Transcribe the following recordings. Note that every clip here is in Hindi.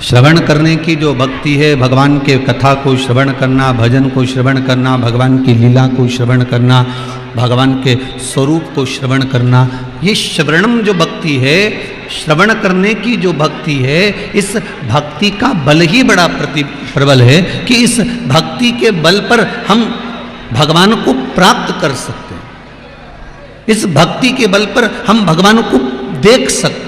श्रवण करने की जो भक्ति है, भगवान के कथा को श्रवण करना, भजन को श्रवण करना, भगवान की लीला को श्रवण करना, भगवान के स्वरूप को श्रवण करना, ये श्रवणम जो भक्ति है, श्रवण करने की जो भक्ति है, इस भक्ति का बल ही बड़ा प्रबल है कि इस भक्ति के बल पर हम भगवान को प्राप्त कर सकते हैं। इस भक्ति के बल पर हम भगवान को देख सकते हैं।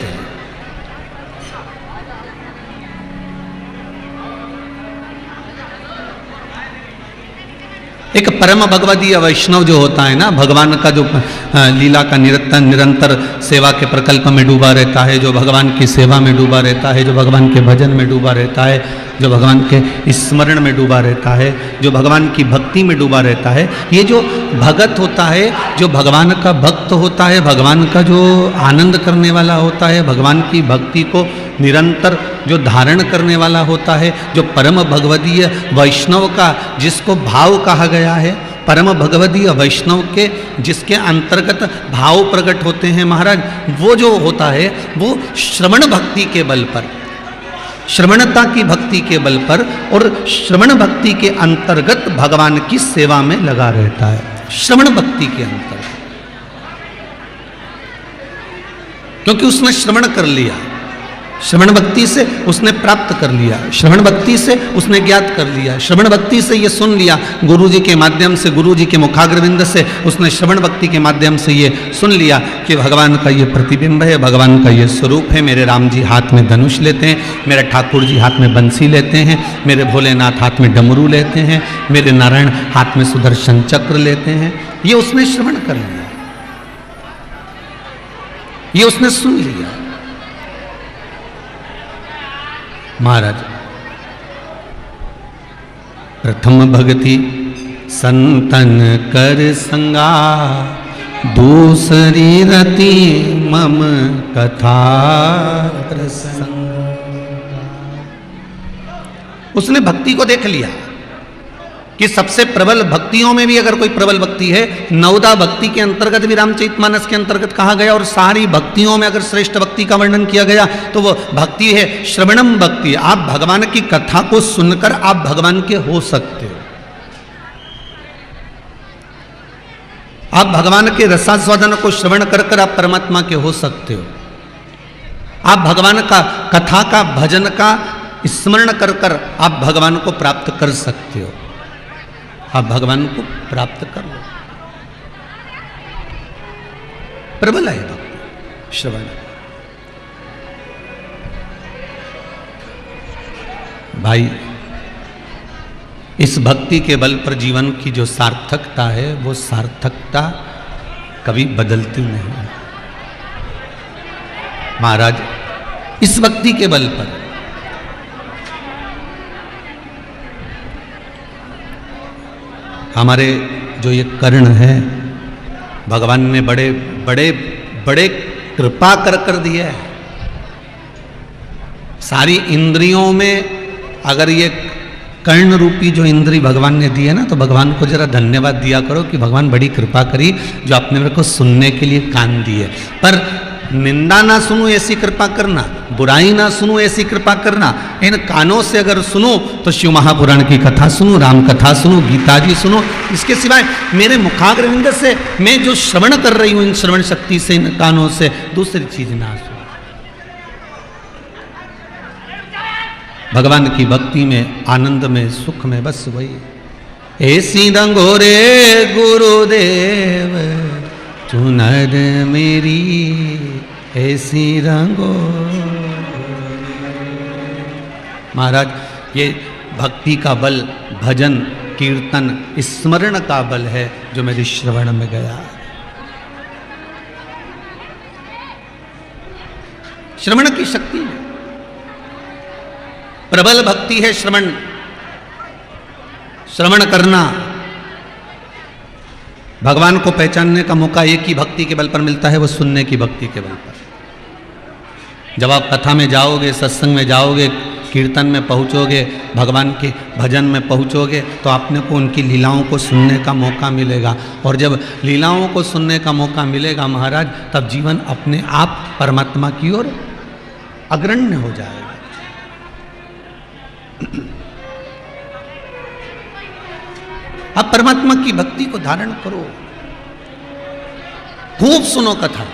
एक परम भगवदीय वैष्णव जो होता है ना, भगवान का जो लीला का निरंतर सेवा के प्रकल्प में डूबा रहता है, जो भगवान की सेवा में डूबा रहता है, जो भगवान के भजन में डूबा रहता है, जो भगवान के स्मरण में डूबा रहता है, जो भगवान की भक्ति में डूबा रहता है, ये जो भगत होता है, जो भगवान का भक्त होता है, भगवान का जो आनंद करने वाला होता है, भगवान की भक्ति को निरंतर जो धारण करने वाला होता है, जो परम भगवदीय वैष्णव का जिसको भाव कहा गया है, परम भगवदीय वैष्णव के जिसके अंतर्गत भाव प्रकट होते हैं महाराज, वो जो होता है वो श्रवण भक्ति के बल पर, श्रवणता की भक्ति के बल पर और श्रवण भक्ति के अंतर्गत भगवान की सेवा में लगा रहता है। श्रवण भक्ति के अंतर्गत, क्योंकि उसने श्रवण कर लिया, श्रवण भक्ति से उसने प्राप्त कर लिया, श्रवण भक्ति से उसने ज्ञात कर लिया, श्रवण भक्ति से ये सुन लिया, गुरु जी के माध्यम से, गुरु जी के मुखाग्रविंद से उसने श्रवण भक्ति के माध्यम से ये सुन लिया कि भगवान का ये प्रतिबिंब है, भगवान का ये स्वरूप है। मेरे राम जी हाथ में धनुष लेते हैं, मेरे ठाकुर जी हाथ में बंसी लेते हैं, मेरे भोलेनाथ हाथ में डमरू लेते हैं, मेरे नारायण हाथ में सुदर्शन चक्र लेते हैं। ये उसने श्रवण कर लिया, ये उसने सुन लिया। महाराज, प्रथम भक्ति संतन कर संगा, दूसरी रति मम कथा प्रसंग। उसने भक्ति को देख लिया कि सबसे प्रबल भक्तियों में भी अगर कोई प्रबल भक्ति है, नवदा भक्ति के अंतर्गत भी रामचरितमानस के अंतर्गत कहा गया, और सारी भक्तियों में अगर श्रेष्ठ भक्ति का वर्णन किया गया तो वो भक्ति है श्रवणम भक्ति। आप भगवान की कथा को सुनकर आप भगवान के हो सकते हो, आप भगवान के रसास्वादन को श्रवण कर कर आप परमात्मा के हो सकते हो, आप भगवान का कथा का भजन का स्मरण कर कर आप भगवान को प्राप्त कर सकते हो, आप भगवान को प्राप्त कर लो। प्रबल है भक्ति श्रवण। भाई, इस भक्ति के बल पर जीवन की जो सार्थकता है, वो सार्थकता कभी बदलती नहीं है महाराज। इस भक्ति के बल पर हमारे जो ये कर्ण है, भगवान ने बड़े बड़े बड़े कृपा कर दिया है। सारी इंद्रियों में अगर ये कर्ण रूपी जो इंद्री भगवान ने दी है ना, तो भगवान को जरा धन्यवाद दिया करो कि भगवान बड़ी कृपा करी जो आपने मेरे को सुनने के लिए कान दिए। पर निंदा ना सुनूं ऐसी कृपा करना, बुराई ना सुनूं ऐसी कृपा करना। इन कानों से अगर सुनूं तो शिव महापुराण की कथा सुनूं, राम कथा सुनूं, गीता जी सुनूं। इसके सिवाय मेरे मुखाग्रविंद से मैं जो श्रवण कर रही हूं, इन श्रवण शक्ति से, इन कानों से, दूसरी चीज ना सुनूं। भगवान की भक्ति में, आनंद में, सुख में, बस वही। ऐसी रंगोरे गुरुदेव चुनर मेरी, ऐसी रंगो। महाराज, ये भक्ति का बल, भजन, कीर्तन, स्मरण का बल है जो मेरे श्रवण में गया। श्रवण की शक्ति है, प्रबल भक्ति है श्रवण। श्रवण करना, भगवान को पहचानने का मौका एक ही भक्ति के बल पर मिलता है, वो सुनने की भक्ति के बल पर। जब आप कथा में जाओगे, सत्संग में जाओगे, कीर्तन में पहुंचोगे, भगवान के भजन में पहुंचोगे, तो आपने को उनकी लीलाओं को सुनने का मौका मिलेगा। और जब लीलाओं को सुनने का मौका मिलेगा महाराज, तब जीवन अपने आप परमात्मा की ओर अग्रण्य हो जाएगा। आप परमात्मा की भक्ति को धारण करो, खूब सुनो कथा।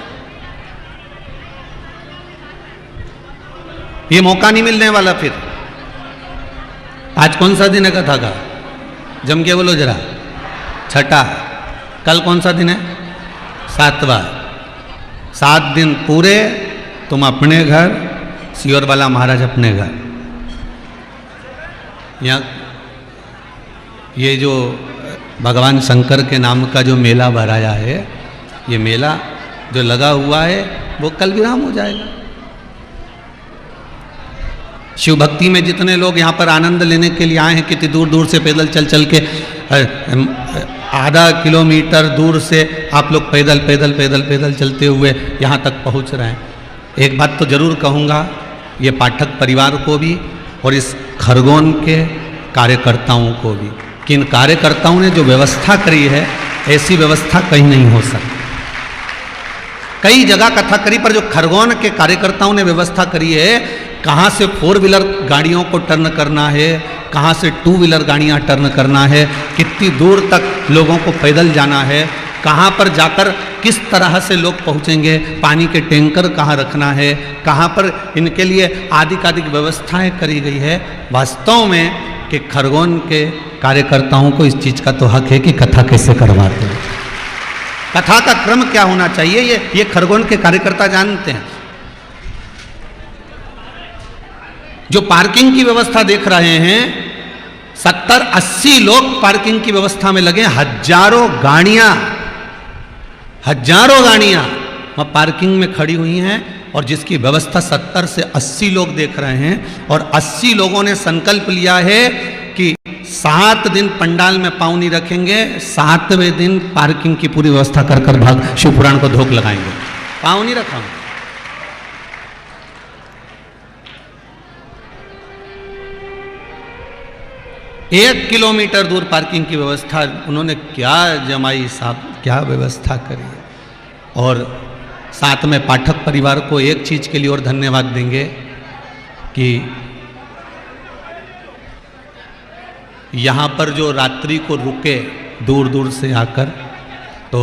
ये मौका नहीं मिलने वाला फिर। आज कौन सा दिन है कथा का? जम के बोलो जरा। छठा। कल कौन सा दिन है? 7वां। 7 दिन पूरे तुम अपने घर, सियोर वाला महाराज अपने घर। यहाँ ये जो भगवान शंकर के नाम का जो मेला भराया है, ये मेला जो लगा हुआ है वो कल विराम हो जाएगा। शिव भक्ति में जितने लोग यहाँ पर आनंद लेने के लिए आए हैं, कितनी दूर दूर से पैदल चल चल के आधा किलोमीटर दूर से आप लोग पैदल पैदल पैदल पैदल चलते हुए यहाँ तक पहुँच रहे हैं। एक बात तो जरूर कहूँगा, ये पाठक परिवार को भी और इस खरगोन के कार्यकर्ताओं को भी, कि इन कार्यकर्ताओं ने जो व्यवस्था करी है, ऐसी व्यवस्था कहीं नहीं हो सकती। कई जगह कथा करी, पर जो खरगोन के कार्यकर्ताओं ने व्यवस्था करी है, कहाँ से 4 व्हीलर गाड़ियों को टर्न करना है, कहाँ से 2 व्हीलर गाड़ियाँ टर्न करना है, कितनी दूर तक लोगों को पैदल जाना है, कहाँ पर जाकर किस तरह से लोग पहुँचेंगे, पानी के टैंकर कहाँ रखना है, कहाँ पर इनके लिए आदि व्यवस्थाएं करी गई है। वास्तव में कि खरगोन के कार्यकर्ताओं को इस चीज़ का तो हक है कि कथा कैसे करवाते हैं, कथा का क्रम क्या होना चाहिए, ये खरगोन के कार्यकर्ता जानते हैं। जो पार्किंग की व्यवस्था देख रहे हैं, 70-80 लोग पार्किंग की व्यवस्था में लगे, हजारों गाड़ियां वहां पार्किंग में खड़ी हुई हैं, और जिसकी व्यवस्था 70 से 80 लोग देख रहे हैं। और 80 लोगों ने संकल्प लिया है कि 7 दिन पंडाल में पाँव नहीं रखेंगे, 7वें दिन पार्किंग की पूरी व्यवस्था कर कर भाग शिवपुराण को धोख लगाएंगे, पाँव नहीं रखा। 1 किलोमीटर दूर पार्किंग की व्यवस्था उन्होंने क्या जमाई साहब, क्या व्यवस्था करी है। और साथ में पाठक परिवार को एक चीज़ के लिए और धन्यवाद देंगे कि यहाँ पर जो रात्रि को रुके दूर दूर से आकर, तो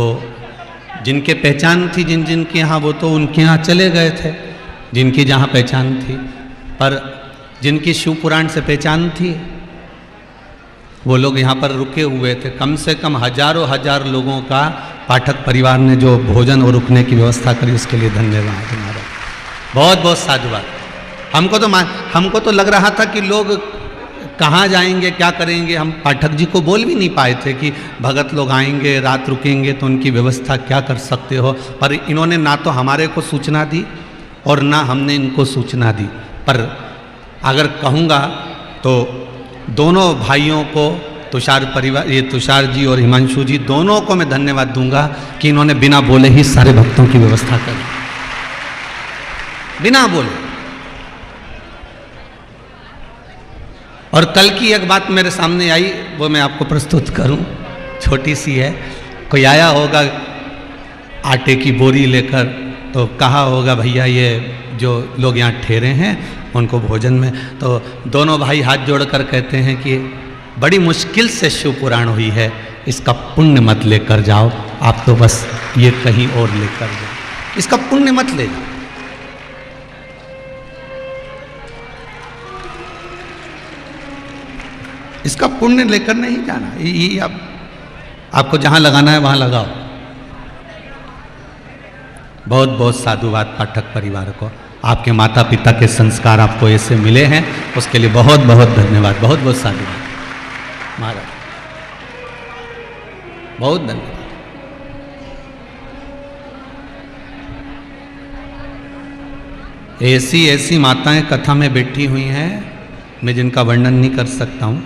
जिनके पहचान थी, जिन जिन के यहाँ, वो तो उनके यहाँ चले गए थे, जिनकी जहाँ पहचान थी। पर जिनकी शिव पुराण से पहचान थी, वो लोग यहाँ पर रुके हुए थे। कम से कम हजारों हजार लोगों का पाठक परिवार ने जो भोजन और रुकने की व्यवस्था करी, उसके लिए धन्यवाद हमारा, बहुत बहुत साधुवाद। हमको तो लग रहा था कि लोग कहाँ जाएंगे, क्या करेंगे। हम पाठक जी को बोल भी नहीं पाए थे कि भगत लोग आएंगे, रात रुकेंगे, तो उनकी व्यवस्था क्या कर सकते हो। पर इन्होंने ना तो हमारे को सूचना दी और ना हमने इनको सूचना दी। पर अगर कहूँगा तो दोनों भाइयों को, तुषार परिवार, ये तुषार जी और हिमांशु जी, दोनों को मैं धन्यवाद दूंगा कि इन्होंने बिना बोले ही सारे भक्तों की व्यवस्था करी, बिना बोले। और कल की एक बात मेरे सामने आई, वो मैं आपको प्रस्तुत करूं, छोटी सी है। कोई आया होगा आटे की बोरी लेकर, तो कहा होगा भैया ये जो लोग यहाँ ठहरे हैं उनको भोजन में, तो दोनों भाई हाथ जोड़कर कहते हैं कि बड़ी मुश्किल से शिव पुराण हुई है, इसका पुण्य मत लेकर जाओ, आप तो बस ये कहीं और लेकर जाओ, इसका पुण्य मत ले जाओ। इसका पुण्य लेकर नहीं जाना, ये आपको जहां लगाना है वहां लगाओ। बहुत बहुत साधुवाद पाठक परिवार को, आपके माता पिता के संस्कार आपको ऐसे मिले हैं, उसके लिए बहुत बहुत धन्यवाद, बहुत बहुत साधुवाद महाराज, बहुत धन्यवाद। ऐसी ऐसी माताएं कथा में बैठी हुई हैं, मैं जिनका वर्णन नहीं कर सकता हूं।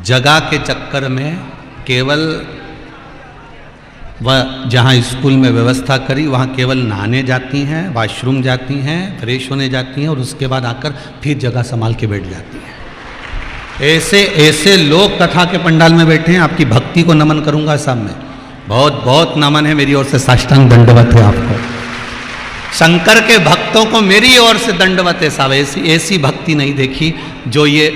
जगह के चक्कर में केवल वह जहाँ स्कूल में व्यवस्था करी वहाँ केवल नहाने जाती हैं, वॉशरूम जाती हैं, फ्रेश होने जाती हैं और उसके बाद आकर फिर जगह संभाल के बैठ जाती हैं। ऐसे ऐसे लोग कथा के पंडाल में बैठे हैं। आपकी भक्ति को नमन करूंगा सामने, बहुत बहुत नमन है मेरी ओर से, साष्टांग दंडवत है आपको। शंकर के भक्तों को मेरी ओर से दंडवत साहब, ऐसी भक्ति नहीं देखी जो ये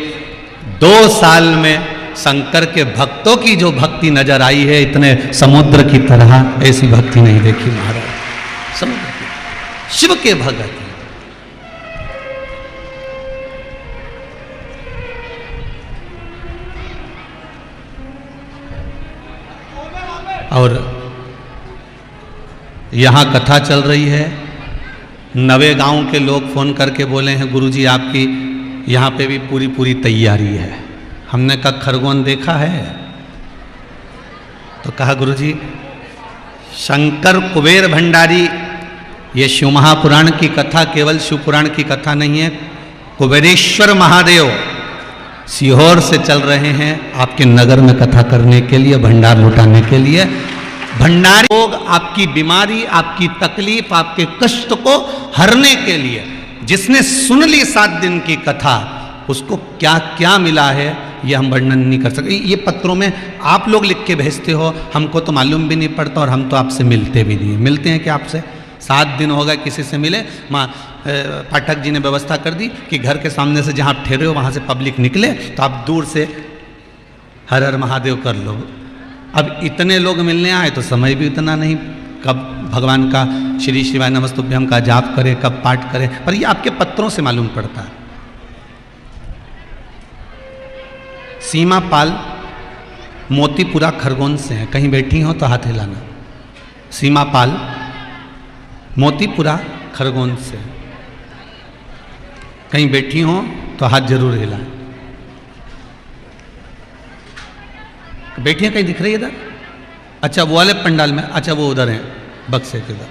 2 साल में शंकर के भक्तों की जो भक्ति नजर आई है, इतने समुद्र की तरह ऐसी भक्ति नहीं देखी महाराज। समुद्र की शिव के भगत और यहां कथा चल रही है। नवे गांव के लोग फोन करके बोले हैं गुरुजी आपकी यहां पे भी पूरी तैयारी है। हमने कहा खरगोन देखा है? तो कहा गुरुजी शंकर कुबेर भंडारी, ये शिव महापुराण की कथा केवल शिव पुराण की कथा नहीं है, कुबेरेश्वर महादेव सीहोर से चल रहे हैं आपके नगर में कथा करने के लिए, भंडार लुटाने के लिए। भंडारी लोग आपकी बीमारी, आपकी तकलीफ, आपके कष्ट को हरने के लिए, जिसने सुन ली 7 दिन की कथा उसको क्या क्या मिला है ये हम वर्णन नहीं कर सकते। ये पत्रों में आप लोग लिख के भेजते हो, हमको तो मालूम भी नहीं पड़ता और हम तो आपसे मिलते भी नहीं। मिलते हैं कि आपसे 7 दिन हो गए किसी से मिले। पाठक जी ने व्यवस्था कर दी कि घर के सामने से जहाँ आप ठहरे हो वहाँ से पब्लिक निकले तो आप दूर से हर हर महादेव कर लो। अब इतने लोग मिलने आए तो समय भी उतना नहीं, कब भगवान का श्री शिवाय नमस्तुभ्यम का जाप करें, कब पाठ करें, पर ये आपके पत्रों से मालूम पड़ता है। सीमा पाल मोतीपुरा खरगोन से हैं, कहीं बैठी हो तो हाथ हिलाना। सीमा पाल मोतीपुरा खरगोन से कहीं बैठी हो तो हाथ जरूर हिलाएं। बैठी हैं कहीं दिख रही है इधर? अच्छा वो वाले पंडाल में, अच्छा वो उधर हैं बक्से के उधर।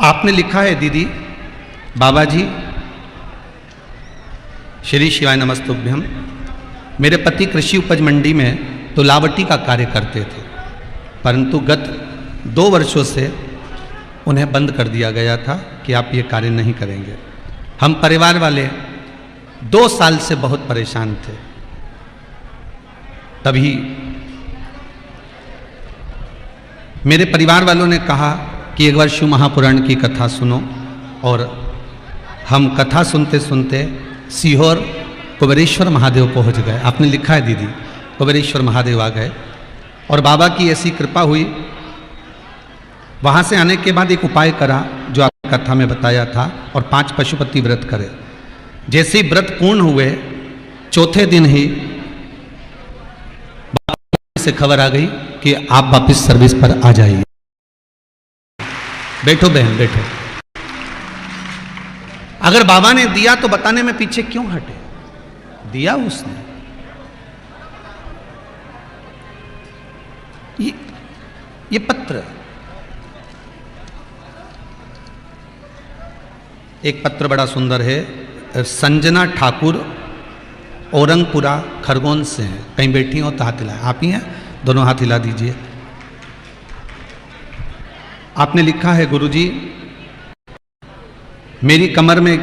आपने लिखा है दीदी बाबा जी श्री शिवाय नमस्तुभ्यम, मेरे पति कृषि उपज मंडी में तुलावटी का कार्य करते थे, परंतु गत 2 वर्षों से उन्हें बंद कर दिया गया था कि आप ये कार्य नहीं करेंगे। हम परिवार वाले 2 साल से बहुत परेशान थे। तभी मेरे परिवार वालों ने कहा कि एक बार शिव महापुराण की कथा सुनो, और हम कथा सुनते सुनते सीहोर कुबेरेश्वर महादेव पहुंच गए। आपने लिखा है दीदी कुबेरेश्वर महादेव आ गए और बाबा की ऐसी कृपा हुई। वहां से आने के बाद एक उपाय करा जो आपने कथा में बताया था, और 5 पशुपति व्रत करे। जैसे ही व्रत पूर्ण हुए 4थे दिन ही से खबर आ गई कि आप वापस सर्विस पर आ जाइए। बैठो बहन बैठो। अगर बाबा ने दिया तो बताने में पीछे क्यों हटे? दिया उसने। ये पत्र, एक पत्र बड़ा सुंदर है। संजना ठाकुर औरंगपुरा खरगोन से हैं, कहीं बैठी हो तो हाथ हिलाए। आप ही हैं? दोनों हाथ हिला दीजिए। आपने लिखा है गुरुजी मेरी कमर में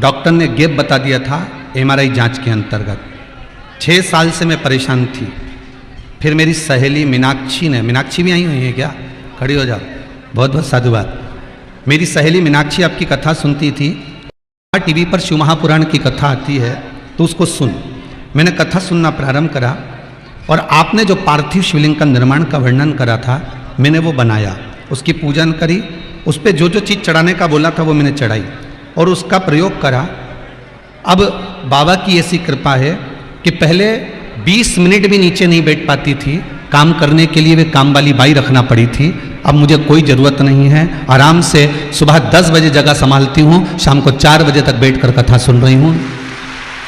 डॉक्टर ने गैप बता दिया था MRI जांच के अंतर्गत। 6 साल से मैं परेशान थी। फिर मेरी सहेली मीनाक्षी ने, मीनाक्षी भी आई हुई है क्या? खड़ी हो जाओ, बहुत बहुत साधुवाद। मेरी सहेली मीनाक्षी आपकी कथा सुनती थी। टीवी पर शिव महापुराण की कथा आती है तो उसको सुन। मैंने कथा सुनना प्रारंभ करा और आपने जो पार्थिव शिवलिंग का निर्माण का वर्णन करा था मैंने वो बनाया, उसकी पूजन करी, उस पर जो जो चीज़ चढ़ाने का बोला था वो मैंने चढ़ाई और उसका प्रयोग करा। अब बाबा की ऐसी कृपा है कि पहले 20 मिनट भी नीचे नहीं बैठ पाती थी, काम करने के लिए वे काम वाली बाई रखना पड़ी थी। अब मुझे कोई ज़रूरत नहीं है, आराम से सुबह 10 बजे जगह संभालती हूँ, शाम को 4 बजे तक बैठकर कथा सुन रही हूँ,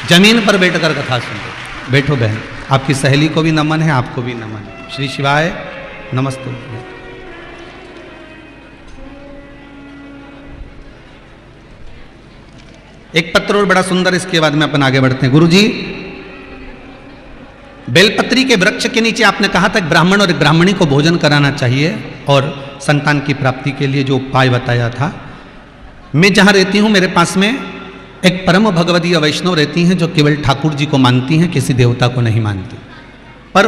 जमीन पर बैठकर कथा सुन रही हूँ। बैठो बहन, आपकी सहेली को भी नमन है, आपको भी नमन है। श्री शिवाय नमस्ते। एक पत्र और बड़ा सुंदर, इसके बाद में अपन आगे बढ़ते हैं। गुरुजी बेलपत्री के वृक्ष के नीचे आपने कहा था ब्राह्मण और ब्राह्मणी को भोजन कराना चाहिए और संतान की प्राप्ति के लिए जो उपाय बताया था। मैं जहां रहती हूं मेरे पास में एक परम भगवदीय वैष्णव रहती हैं जो केवल ठाकुर जी को मानती हैं, किसी देवता को नहीं मानती। पर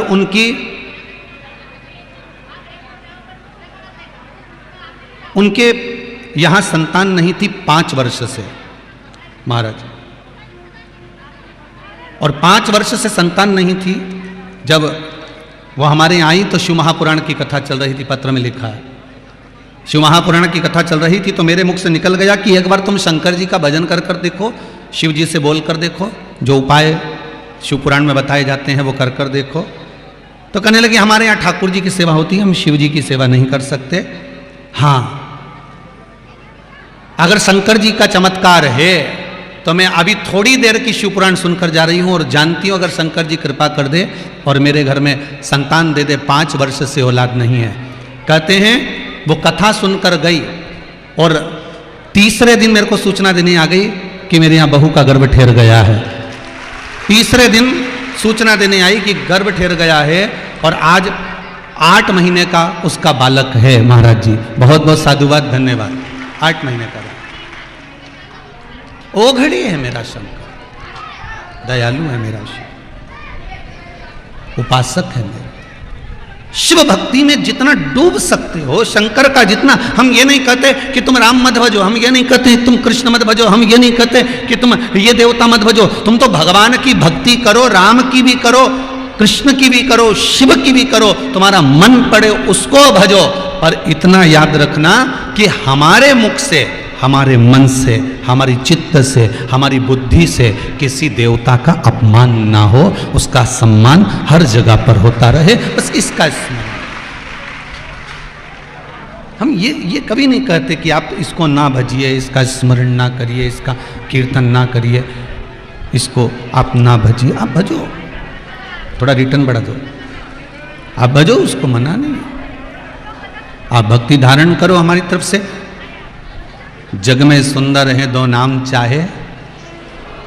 उनके यहां संतान नहीं थी 5 वर्ष से महाराज, और 5 वर्ष से संतान नहीं थी। जब वो हमारे यहाँ आई तो शिव महापुराण की कथा चल रही थी, पत्र में लिखा है शिव महापुराण की कथा चल रही थी, तो मेरे मुख से निकल गया कि एक बार तुम शंकर जी का भजन कर कर देखो, शिव जी से बोल कर देखो, जो उपाय शिव पुराण में बताए जाते हैं वो कर कर देखो। तो कहने लगे हमारे यहाँ ठाकुर जी की सेवा होती है, हम शिव जी की सेवा नहीं कर सकते। हाँ, अगर शंकर जी का चमत्कार है तो मैं अभी थोड़ी देर की शिव पुराण सुनकर जा रही हूं और जानती हूं अगर शंकर जी कृपा कर दे और मेरे घर में संतान दे दे, 5 वर्ष से औलाद नहीं है। कहते हैं वो कथा सुनकर गई और तीसरे दिन मेरे को सूचना देने आ गई कि मेरे यहाँ बहू का गर्भ ठहर गया है। तीसरे दिन सूचना देने आई कि गर्भ ठहर गया है और आज 8 महीने का उसका बालक है। महाराज जी बहुत बहुत साधुवाद, धन्यवाद। 8 महीने का ओघड़ी है मेरा शंकर, दयालु है मेरा शिव, उपासक है मेरा। शिव भक्ति में जितना डूब सकते हो शंकर का जितना, हम ये नहीं कहते कि तुम राम मत भजो, हम ये नहीं कहते तुम कृष्ण मत भजो, हम ये नहीं कहते कि तुम ये देवता मत भजो, तुम तो भगवान की भक्ति करो, राम की भी करो, कृष्ण की भी करो, शिव की भी करो, तुम्हारा मन पड़े उसको भजो। पर इतना याद रखना कि हमारे मुख से, हमारे मन से, हमारी चित्त से, हमारी बुद्धि से किसी देवता का अपमान ना हो, उसका सम्मान हर जगह पर होता रहे, बस इसका स्मरण। हम ये कभी नहीं कहते कि आप इसको ना भजिए, इसका स्मरण ना करिए, इसका कीर्तन ना करिए, इसको आप ना भजिए। आप भजो, थोड़ा रिटर्न बढ़ा दो, आप भजो, उसको मना नहीं। आप भक्ति धारण करो हमारी तरफ से। जग में सुंदर है 2 नाम, चाहे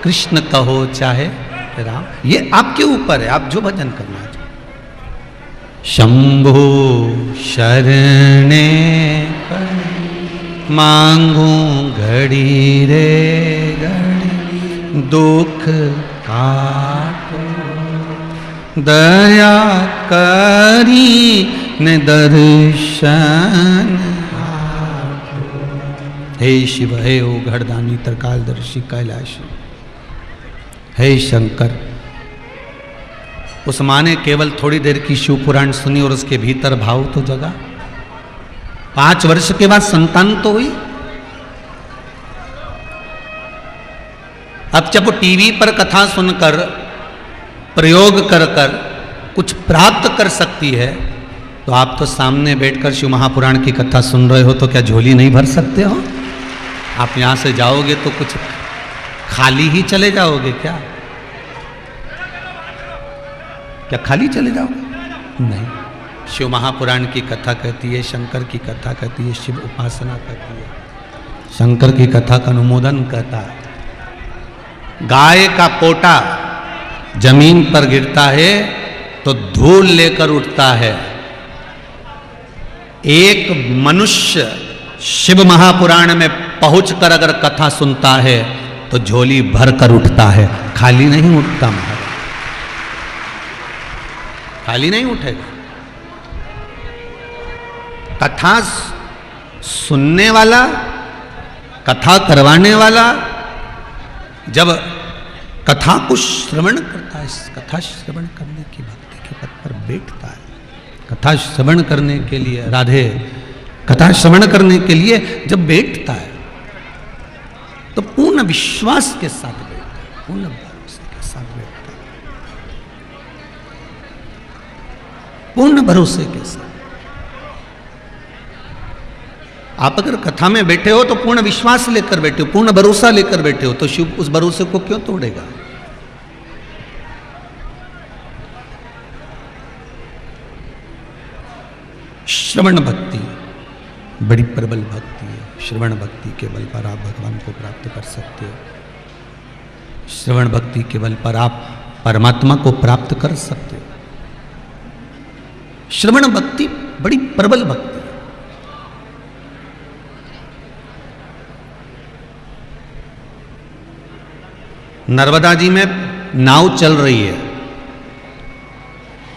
कृष्ण कहो चाहे राम, ये आपके ऊपर है, आप जो भजन करना चाहे। शंभो शरणे मांगू घड़ी रे घड़ी, दुख काटो दया करी ने दर्शन। हे शिव, हे ओ घड़दानी त्रिकालदर्शी कैलाशी, हे शंकर। उस माँ ने केवल थोड़ी देर की शिव पुराण सुनी और उसके भीतर भाव तो जगा। 5 वर्ष के बाद संतान तो हुई। अब जब टीवी पर कथा सुनकर, प्रयोग कर कर कुछ प्राप्त कर सकती है, तो आप तो सामने बैठकर शिव महापुराण की कथा सुन रहे हो, तो क्या झोली नहीं भर सकते हो? आप यहां से जाओगे तो कुछ खाली ही चले जाओगे क्या? क्या खाली चले जाओगे? नहीं। शिव महापुराण की कथा कहती है, शंकर की कथा कहती है, शिव उपासना कहती है, शंकर की कथा का अनुमोदन कहता है। गाय का पोटा जमीन पर गिरता है तो धूल लेकर उठता है। एक मनुष्य शिव महापुराण में पहुंचकर अगर कथा सुनता है तो झोली भर कर उठता है, खाली नहीं उठता महाराज, खाली नहीं उठेगा। कथा सुनने वाला, कथा करवाने वाला जब कथा को श्रवण करता है, कथा श्रवण करने की भक्ति के पद पर बैठता है, कथा श्रवण करने के लिए, राधे, कथा श्रवण करने के लिए जब बैठता है तो पूर्ण विश्वास के साथ बैठता है, पूर्ण भरोसे के साथ बैठता है, पूर्ण भरोसे के साथ। आप अगर कथा में बैठे हो तो पूर्ण विश्वास लेकर बैठे हो, पूर्ण भरोसा लेकर बैठे हो, तो शिव उस भरोसे को क्यों तोड़ेगा? श्रवण भक्ति बड़ी प्रबल भक्ति है। श्रवण भक्ति के बल पर आप भगवान को प्राप्त कर सकते हो। श्रवण भक्ति के बल पर आप परमात्मा को प्राप्त कर सकते हो। श्रवण भक्ति बड़ी प्रबल भक्ति है। नर्मदा जी में नाव चल रही है,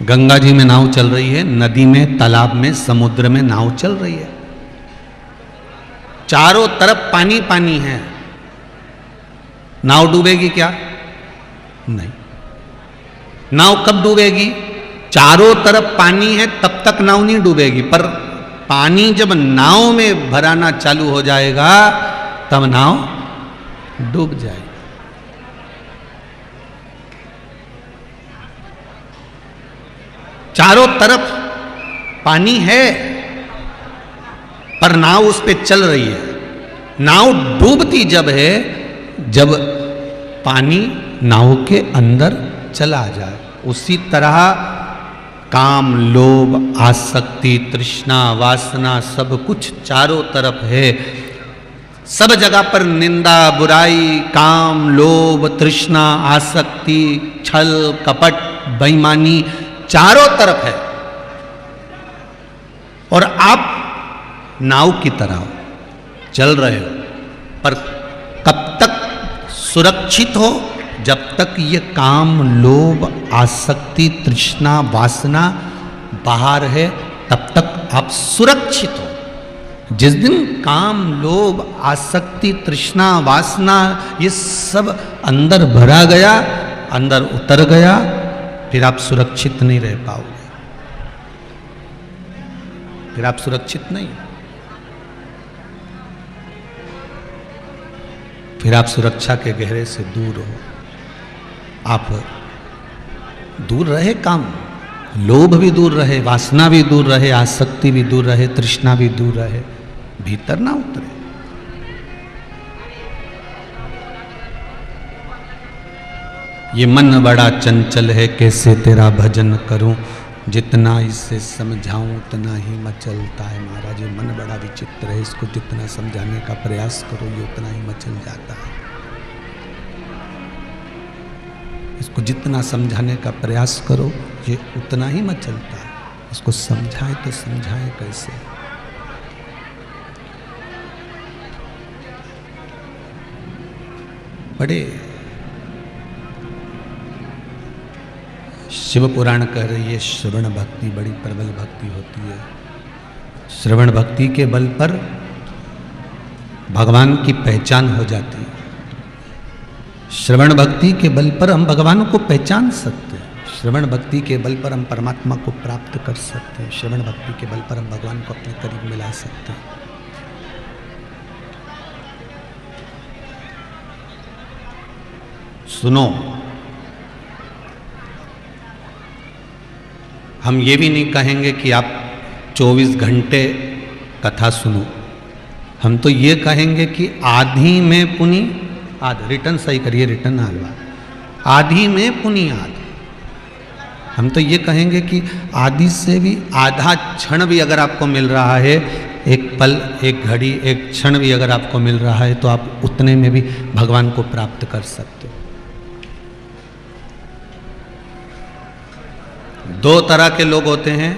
गंगा जी में नाव चल रही है, नदी में, तालाब में, समुद्र में नाव चल रही है। चारों तरफ पानी पानी है, नाव डूबेगी क्या? नहीं। नाव कब डूबेगी? चारों तरफ पानी है तब तक नाव नहीं डूबेगी, पर पानी जब नाव में भराना चालू हो जाएगा तब नाव डूब जाएगी। चारों तरफ पानी है पर नाव उस पे चल रही है। नाव डूबती जब है जब पानी नाव के अंदर चला जाए। उसी तरह काम, लोभ, आसक्ति, तृष्णा, वासना सब कुछ चारों तरफ है। सब जगह पर निंदा, बुराई, काम, लोभ, तृष्णा, आसक्ति, छल, कपट, बेईमानी चारों तरफ है। और आप नाव की तरह चल रहे हो, पर कब तक सुरक्षित हो? जब तक ये काम, लोभ, आसक्ति, तृष्णा, वासना बाहर है तब तक आप सुरक्षित हो। जिस दिन काम, लोभ, आसक्ति, तृष्णा, वासना ये सब अंदर भरा गया, अंदर उतर गया, फिर आप सुरक्षित नहीं रह पाओगे। फिर आप सुरक्षित नहीं, फिर आप सुरक्षा के घेरे से दूर हो। आप दूर रहे, काम, लोभ भी दूर रहे, वासना भी दूर रहे, आसक्ति भी दूर रहे, तृष्णा भी दूर रहे, भीतर ना उतरे। ये मन बड़ा चंचल है, कैसे तेरा भजन करूं, जितना इसे समझाऊं उतना ही मचलता है। महाराज ये मन बड़ा विचित्र है, इसको जितना समझाने का प्रयास करो ये उतना ही मचल जाता है। इसको जितना समझाने का प्रयास करो ये उतना ही मचलता है। इसको समझाए तो समझाए कैसे? बड़े शिव पुराण कह रही है श्रवण भक्ति बड़ी प्रबल भक्ति होती है। श्रवण भक्ति के बल पर भगवान की पहचान हो जाती है। श्रवण भक्ति के बल पर हम भगवान को पहचान सकते हैं। श्रवण भक्ति के बल पर हम परमात्मा को प्राप्त कर सकते हैं। श्रवण भक्ति के बल पर हम भगवान को अपने करीब मिला सकते हैं। सुनो, हम ये भी नहीं कहेंगे कि आप 24 घंटे कथा सुनो। हम तो ये कहेंगे कि आधी में पुनि आध, रिटर्न सही करिए, रिटर्न हलवा, आधी में पुनि आध। हम तो ये कहेंगे कि आधी से भी आधा क्षण भी अगर आपको मिल रहा है, एक पल, एक घड़ी, एक क्षण भी अगर आपको मिल रहा है तो आप उतने में भी भगवान को प्राप्त कर सकते हो। दो तरह के लोग होते हैं,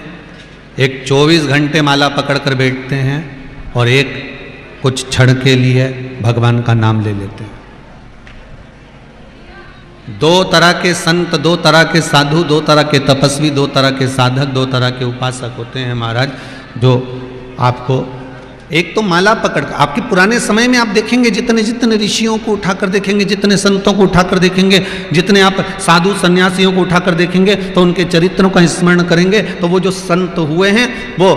एक 24 घंटे माला पकड़कर बैठते हैं और एक कुछ क्षण के लिए भगवान का नाम ले लेते हैं। दो तरह के संत, दो तरह के साधु, दो तरह के तपस्वी, दो तरह के साधक, दो तरह के उपासक होते हैं महाराज, जो आपको एक तो माला पकड़, आपके पुराने समय में आप देखेंगे जितने जितने ऋषियों को उठाकर देखेंगे, जितने संतों को उठाकर देखेंगे, जितने आप साधु सन्यासियों को उठाकर देखेंगे तो उनके चरित्रों का स्मरण करेंगे तो वो जो संत हुए हैं वो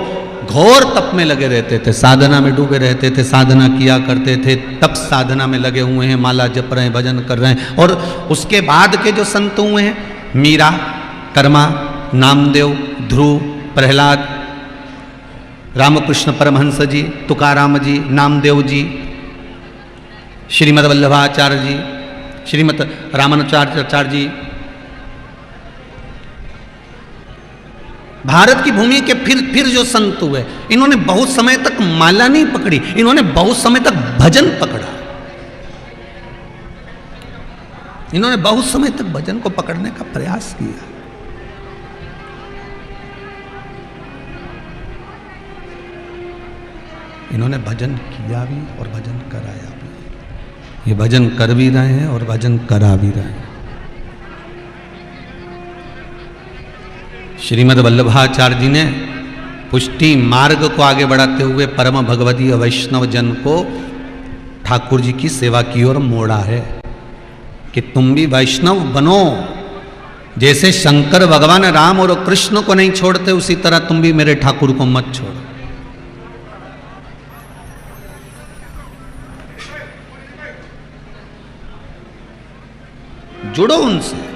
घोर तप में लगे रहते थे, साधना में डूबे रहते थे, साधना किया करते थे, तप साधना में लगे हुए हैं, माला जप रहे हैं, भजन कर रहे हैं। और उसके बाद के जो संत हुए हैं, मीरा, कर्मा, नामदेव, ध्रुव, प्रहलाद, रामकृष्ण परमहंस जी, तुकाराम जी, नामदेव जी, श्रीमद वल्लभाचार्य जी, श्रीमद रामानुजाचार्य जी, भारत की भूमि के फिर जो संत हुए, इन्होंने बहुत समय तक माला नहीं पकड़ी, इन्होंने बहुत समय तक भजन पकड़ा। इन्होंने बहुत समय तक भजन को पकड़ने का प्रयास किया। इन्होंने भजन किया भी और भजन कराया भी। ये भजन कर भी रहे हैं और भजन करा भी रहे हैं। श्रीमद वल्लभाचार्य जी ने पुष्टि मार्ग को आगे बढ़ाते हुए परम भगवदीय वैष्णव जन को ठाकुर जी की सेवा की ओर मोड़ा है कि तुम भी वैष्णव बनो। जैसे शंकर भगवान राम और कृष्ण को नहीं छोड़ते, उसी तरह तुम भी मेरे ठाकुर को मत छोड़ो। जुड़ो उनसे।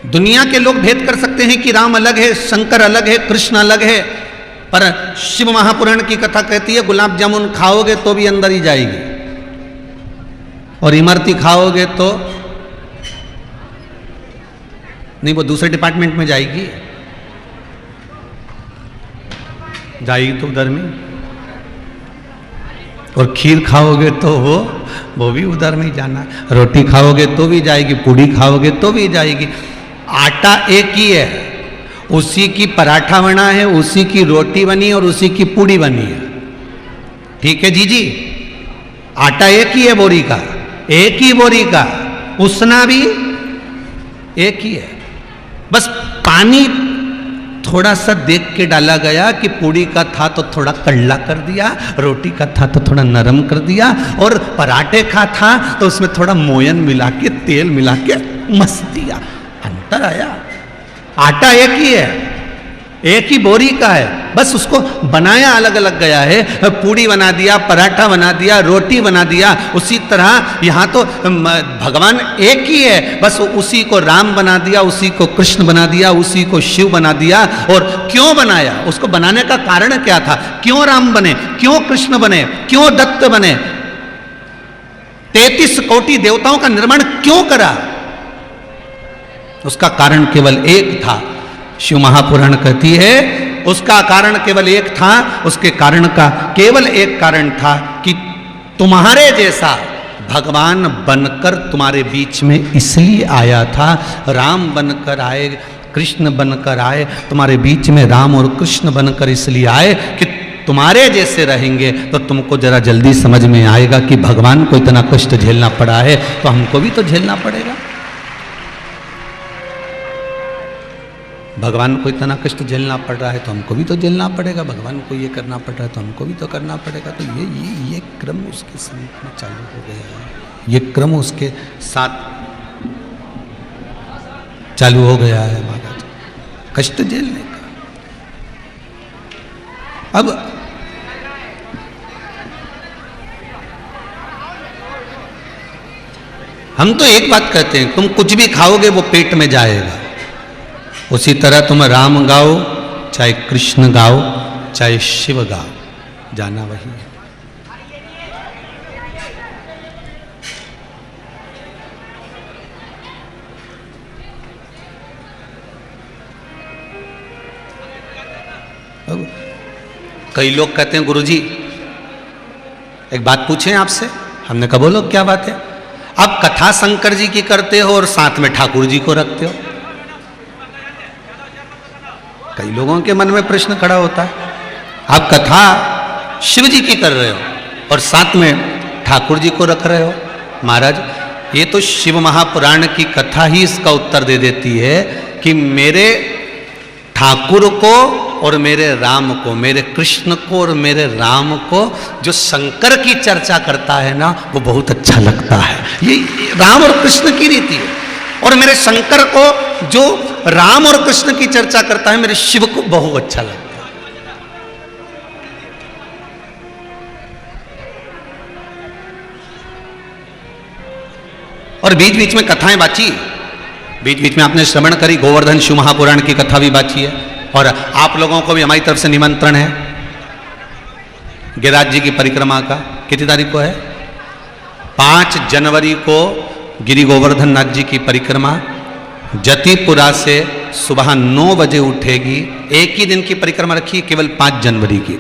दुनिया के लोग भेद कर सकते हैं कि राम अलग है, शंकर अलग है, कृष्ण अलग है, पर शिव महापुराण की कथा कहती है गुलाब जामुन खाओगे तो भी अंदर ही जाएगी, और इमरती खाओगे तो नहीं, वो दूसरे डिपार्टमेंट में जाएगी, जाएगी तो उधर में। और खीर खाओगे तो वो भी उधर में ही जाना। रोटी खाओगे तो भी जाएगी, पूड़ी खाओगे तो भी जाएगी। आटा एक ही है, उसी की पराठा बना है, उसी की रोटी बनी और उसी की पूड़ी बनी है। ठीक है जी? आटा एक ही है बोरी का, एक ही बोरी का, उसना भी एक ही है। बस पानी थोड़ा सा देख के डाला गया कि पूड़ी का था तो थोड़ा कड़ला कर दिया, रोटी का था तो थोड़ा नरम कर दिया, और पराठे का था तो उसमें थोड़ा मोयन मिला के, तेल मिला के मस दिया। अंतर आया। आटा एक ही है, एक ही बोरी का है, बस उसको बनाया अलग अलग गया है। पूड़ी बना दिया, पराठा बना दिया, रोटी बना दिया। उसी तरह यहाँ तो भगवान एक ही है, बस उसी को राम बना दिया, उसी को कृष्ण बना दिया, उसी को शिव बना दिया। और क्यों बनाया, उसको बनाने का कारण क्या था? क्यों राम बने, क्यों कृष्ण बने, क्यों दत्त बने? 33 कोटि देवताओं का निर्माण क्यों करा? उसका कारण केवल एक था। शिव महापुराण कहती है उसका कारण केवल एक था, उसके कारण का केवल एक कारण था कि तुम्हारे जैसा भगवान बनकर तुम्हारे बीच में इसलिए आया था। राम बनकर आए, कृष्ण बनकर आए, तुम्हारे बीच में राम और कृष्ण बनकर इसलिए आए कि तुम्हारे जैसे रहेंगे तो तुमको जरा जल्दी समझ में आएगा कि भगवान को इतना कष्ट झेलना पड़ा है तो हमको भी तो झेलना पड़ेगा। भगवान को इतना कष्ट झेलना पड़ रहा है तो हमको भी तो झेलना पड़ेगा। भगवान को ये करना पड़ रहा है तो हमको भी तो करना पड़ेगा। तो ये क्रम उसके साथ में चालू हो गया है, ये क्रम उसके साथ चालू हो गया है महाराज, कष्ट झेलने का। अब हम तो एक बात कहते हैं, तुम कुछ भी खाओगे वो पेट में जाएगा। उसी तरह तुम राम गाओ, चाहे कृष्ण गाओ, चाहे शिव गाओ, जाना वही है। अब कई लोग कहते हैं गुरुजी एक बात पूछें आपसे। हमने कहा बोलो क्या बात है। आप कथा शंकर जी की करते हो और साथ में ठाकुर जी को रखते हो। कई लोगों के मन में प्रश्न खड़ा होता है, आप कथा शिव जी की कर रहे हो और साथ में ठाकुर जी को रख रहे हो। महाराज ये तो शिव महापुराण की कथा ही इसका उत्तर दे देती है कि मेरे ठाकुर को और मेरे राम को, मेरे कृष्ण को और मेरे राम को जो शंकर की चर्चा करता है ना वो बहुत अच्छा लगता है। ये राम और कृष्ण की रीति है। और मेरे शंकर को जो राम और कृष्ण की चर्चा करता है मेरे शिव को बहुत अच्छा लगता है। और बीच बीच में कथाएं बाची, बीच बीच में आपने श्रवण करी, गोवर्धन शिव महापुराण की कथा भी बाची है। और आप लोगों को भी हमारी तरफ से निमंत्रण है गिरिराज जी की परिक्रमा का। कितनी तारीख को है? 5 जनवरी को गिरि गोवर्धन नाथ जी की परिक्रमा जतिपुरा से सुबह 9 बजे उठेगी। एक ही दिन की परिक्रमा रखी, केवल 5 जनवरी की।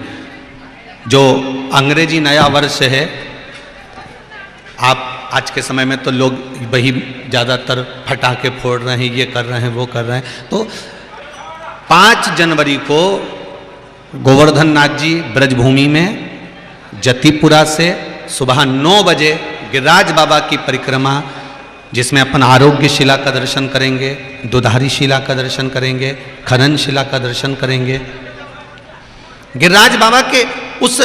जो अंग्रेजी नया वर्ष है, आप आज के समय में तो लोग वही ज़्यादातर फटाके फोड़ रहे हैं, ये कर रहे हैं, वो कर रहे हैं। तो 5 जनवरी को गोवर्धन नाथ जी ब्रजभूमि में जतिपुरा से सुबह 9 बजे गिरिराज बाबा की परिक्रमा जिसमें अपन आरोग्य शिला का दर्शन करेंगे, दुधारी शिला का दर्शन करेंगे, खनन शिला का दर्शन करेंगे। गिरिराज बाबा के उस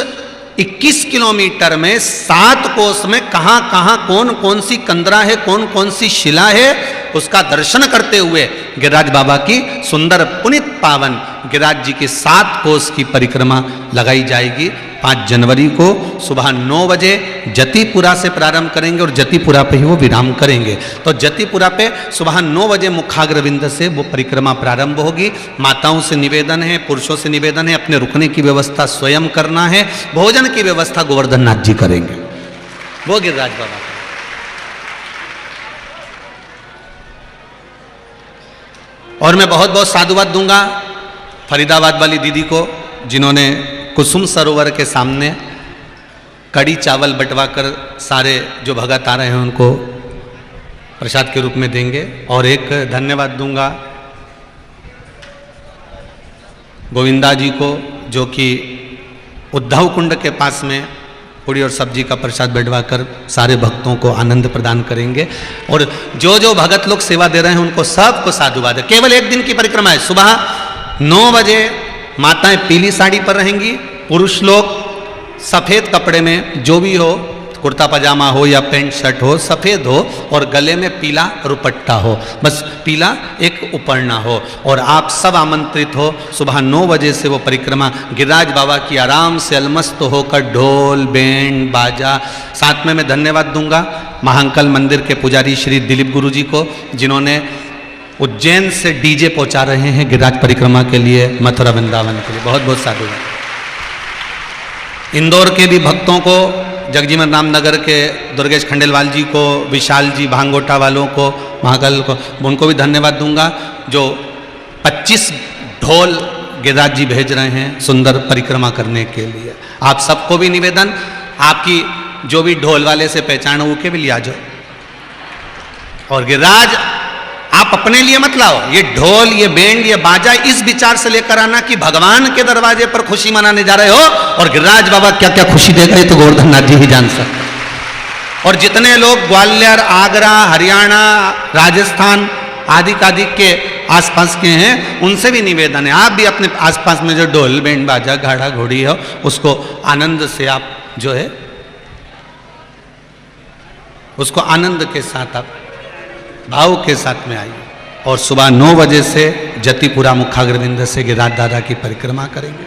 21 किलोमीटर में 7 कोस में कहां कहां कौन कौन सी कंदरा है, कौन कौन सी शिला है, उसका दर्शन करते हुए गिरिराज बाबा की सुंदर पुनित पावन गिरिराज जी की 7 कोस की परिक्रमा लगाई जाएगी। 5 जनवरी को सुबह 9 बजे जतिपुरा से प्रारंभ करेंगे और जतिपुरा पे ही वो विराम करेंगे। तो जतिपुरा पे सुबह 9 बजे मुखाग्रविंद से वो परिक्रमा प्रारंभ होगी। माताओं से निवेदन है, पुरुषों से निवेदन है, अपने रुकने की व्यवस्था स्वयं करना है। भोजन की व्यवस्था गोवर्धन नाथ जी करेंगे, वो गिरिराज बाबा। और मैं बहुत बहुत साधुवाद दूंगा फरीदाबाद वाली दीदी को, जिन्होंने कुसुम सरोवर के सामने कड़ी चावल बंटवा कर सारे जो भगत आ रहे हैं उनको प्रसाद के रूप में देंगे। और एक धन्यवाद दूंगा गोविंदा जी को, जो कि उद्धव कुंड के पास में पूड़ी और सब्जी का प्रसाद बैठवा कर सारे भक्तों को आनंद प्रदान करेंगे। और जो जो भगत लोग सेवा दे रहे हैं उनको सबको साधुवाद है। केवल एक दिन की परिक्रमा है। सुबह 9 बजे माताएं पीली साड़ी पर रहेंगी, पुरुष लोग सफेद कपड़े में, जो भी हो, कुर्ता पजामा हो या पैंट शर्ट हो, सफेद हो और गले में पीला रुपट्टा हो, बस पीला एक उपरना हो। और आप सब आमंत्रित हो। सुबह 9 बजे से वो परिक्रमा गिरिराज बाबा की आराम से अलमस्त होकर ढोल बैंड बाजा। साथ में मैं धन्यवाद दूंगा महांकल मंदिर के पुजारी श्री दिलीप गुरु जी को, जिन्होंने उज्जैन से डीजे पहुंचा रहे हैं गिरिराज परिक्रमा के लिए, मथुरा वृंदावन के लिए। बहुत बहुत साधुवाद। इंदौर के भी भक्तों को, जगजीवन राम नगर के दुर्गेश खंडेलवाल जी को, विशाल जी भांगोटा वालों को, महाकाल को, उनको भी धन्यवाद दूंगा, जो 25 ढोल गिरिराज जी भेज रहे हैं सुंदर परिक्रमा करने के लिए। आप सबको भी निवेदन, आपकी जो भी ढोल वाले से पहचान हो उनके भी लिया जाओ। और गिरिराज आप अपने लिए मत लाओ, ये ढोल, ये बैंड, ये बाजा इस विचार से लेकर आना कि भगवान के दरवाजे पर खुशी मनाने जा रहे हो। और गिरिराज बाबा क्या क्या खुशी देगा ये तो गोवर्धन नाथ जी ही जान सकते। और जितने लोग ग्वालियर, आगरा, हरियाणा, राजस्थान आदि कादि के आसपास के हैं, उनसे भी निवेदन है, आप भी अपने आसपास में जो ढोल बैंड बाजा घाड़ा घोड़ी है उसको आनंद से आप जो है उसको आनंद के साथ आप भाव के साथ में आइए। और सुबह 9 बजे से जतिपुरा मुखाग्रविंद से गिरिराज दादा की परिक्रमा करेंगे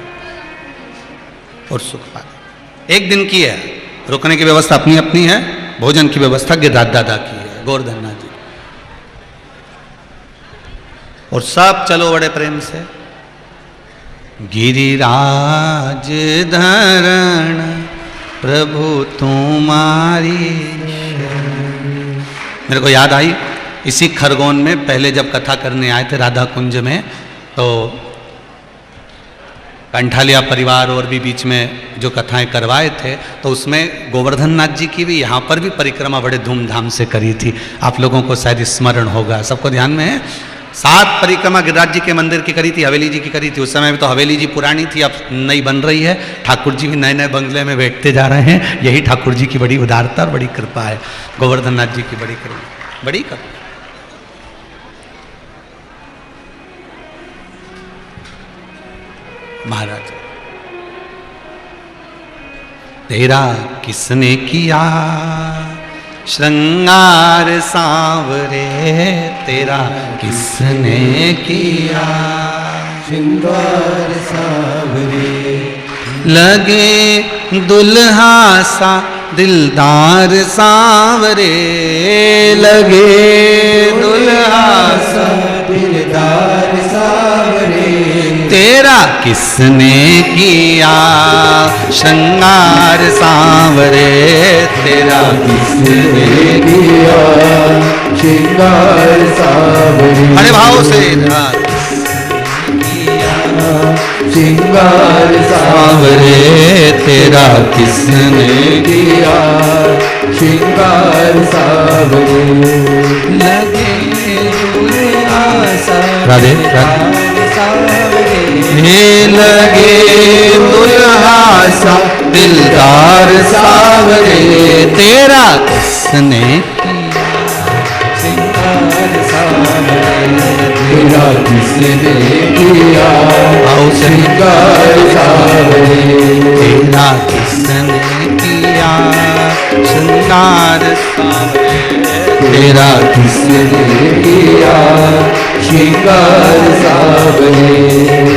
और सुख पाए। एक दिन की है, रुकने की व्यवस्था अपनी अपनी है, भोजन की व्यवस्था गिरिराज दादा की है, गोवर्धन नाथ जी। और सब चलो बड़े प्रेम से। गिरिराज धरण प्रभु तुम्हारी। मेरे को याद आई, इसी खरगोन में पहले जब कथा करने आए थे राधा कुंज में, तो कंठालिया परिवार और भी बीच में जो कथाएं करवाए थे, तो उसमें गोवर्धन नाथ जी की भी यहाँ पर भी परिक्रमा बड़े धूमधाम से करी थी। आप लोगों को शायद स्मरण होगा, सबको ध्यान में है। 7 परिक्रमा गिरिराज जी के मंदिर की करी थी, हवेली जी की करी थी। उस समय में तो हवेली जी पुरानी थी, अब नई बन रही है। ठाकुर जी भी नए नए बंगले में बैठते जा रहे हैं। यही ठाकुर जी की बड़ी उदारता और बड़ी कृपा है, गोवर्धन नाथ जी की बड़ी कृपा, बड़ी कृपा। महाराज, तेरा किसने किया श्रृंगार सांवरे, तेरा किसने किया श्रृंगार सांवरे। लगे दुल्हा सा दिलदार सांवरे, लगे दुल्हा सा दिलदार सांवरे। तेरा किसने किया श्रृंगार सांवरे, तेरा किसने किया श्रृंगार सांवरे। बड़े भाव से श्रृंगार सांवरे, तेरा किसने किया श्रृंगार सांवरे। लगे राधे हे लगे दुल्हा सा दिलदार सांवरे, तेरा किसने किया किसने किया श्रृंगार सावरे, तेरा किसने किया श्रृंगार सावरे, तेरा किसने किया श्रृंगार सावरे।